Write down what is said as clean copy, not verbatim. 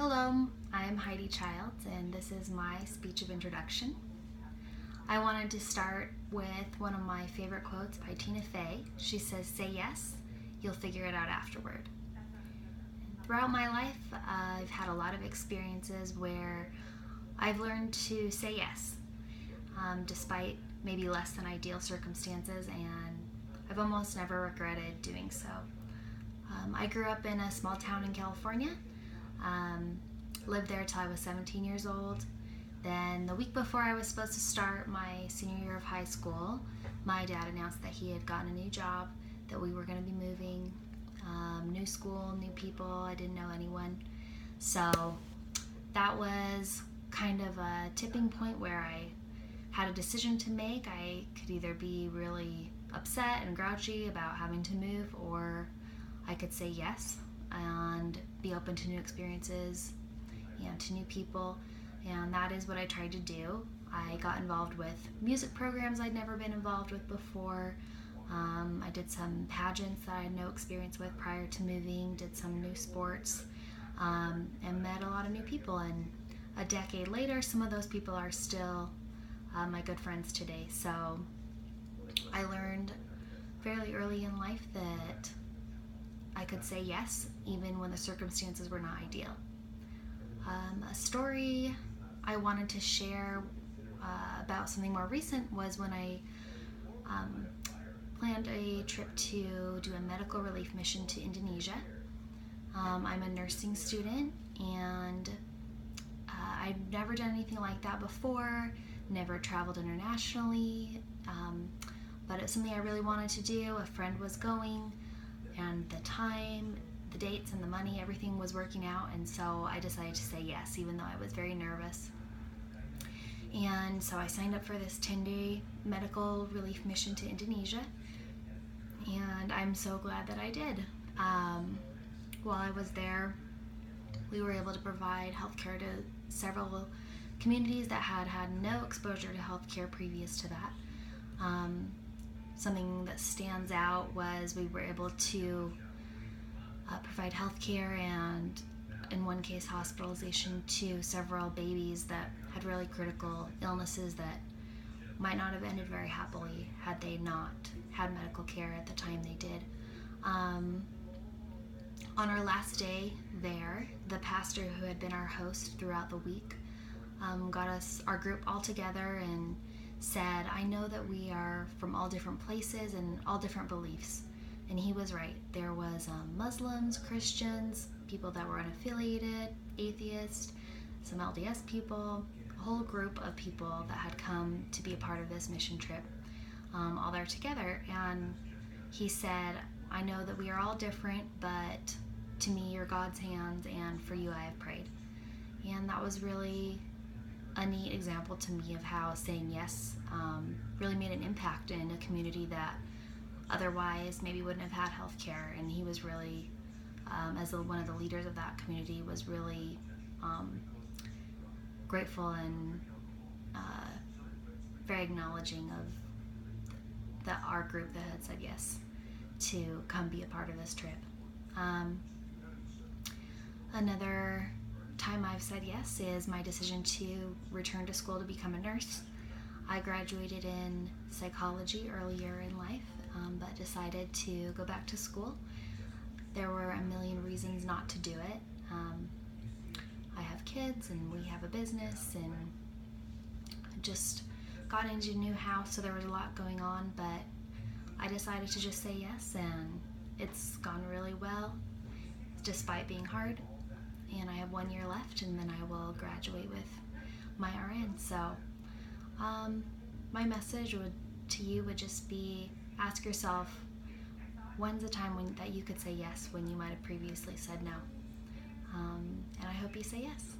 Hello, I'm Heidi Childs, and this is my speech of introduction. I wanted to start with one of my favorite quotes by Tina Fey. She says, "Say yes, you'll figure it out afterward." Throughout my life, I've had a lot of experiences where I've learned to say yes, despite maybe less than ideal circumstances, and I've almost never regretted doing so. I grew up in a small town in California. Lived there till I was 17 years old. Then the week before I was supposed to start my senior year of high school, my dad announced that he had gotten a new job, that we were going to be moving, new school, new people, I didn't know anyone. So that was kind of a tipping point where I had a decision to make. I could either be really upset and grouchy about having to move, or I could say yes and be open to new experiences and to new people, and that is what I tried to do. I got involved with music programs I'd never been involved with before. I did some pageants that I had no experience with prior to moving, did some new sports, and met a lot of new people, and a decade later some of those people are still my good friends today. So I learned fairly early in life that I could say yes even when the circumstances were not ideal. A story I wanted to share about something more recent was when I planned a trip to do a medical relief mission to Indonesia. I'm a nursing student, and I'd never done anything like that before, never traveled internationally, but it's something I really wanted to do. A friend was going, and the time, the dates, and the money, everything was working out, and so I decided to say yes, even though I was very nervous. And so I signed up for this 10-day medical relief mission to Indonesia, and I'm so glad that I did. While I was there, we were able to provide healthcare to several communities that had had no exposure to healthcare previous to that. Something that stands out was we were able to provide health care and, in one case, hospitalization to several babies that had really critical illnesses that might not have ended very happily had they not had medical care at the time they did. On our last day there, the pastor who had been our host throughout the week got our group all together and said, "I know that we are from all different places and all different beliefs." And he was right. There was Muslims, Christians, people that were unaffiliated, atheists, some LDS people, a whole group of people that had come to be a part of this mission trip, all there together. And he said, "I know that we are all different, but to me you're God's hands, and for you I have prayed." And that was really a neat example to me of how saying yes really made an impact in a community that otherwise maybe wouldn't have had health care. And he was really, as one of the leaders of that community, was really grateful and very acknowledging of our group that had said yes to come be a part of this trip. Another time I've said yes is my decision to return to school to become a nurse. I graduated in psychology earlier in life, but decided to go back to school. There were a million reasons not to do it. I have kids, and we have a business, and I just got into a new house, so there was a lot going on, but I decided to just say yes, and it's gone really well despite being hard. And I have 1 year left, and then I will graduate with my RN. So my message to you would just be, ask yourself, when's the time that you could say yes when you might have previously said no? And I hope you say yes.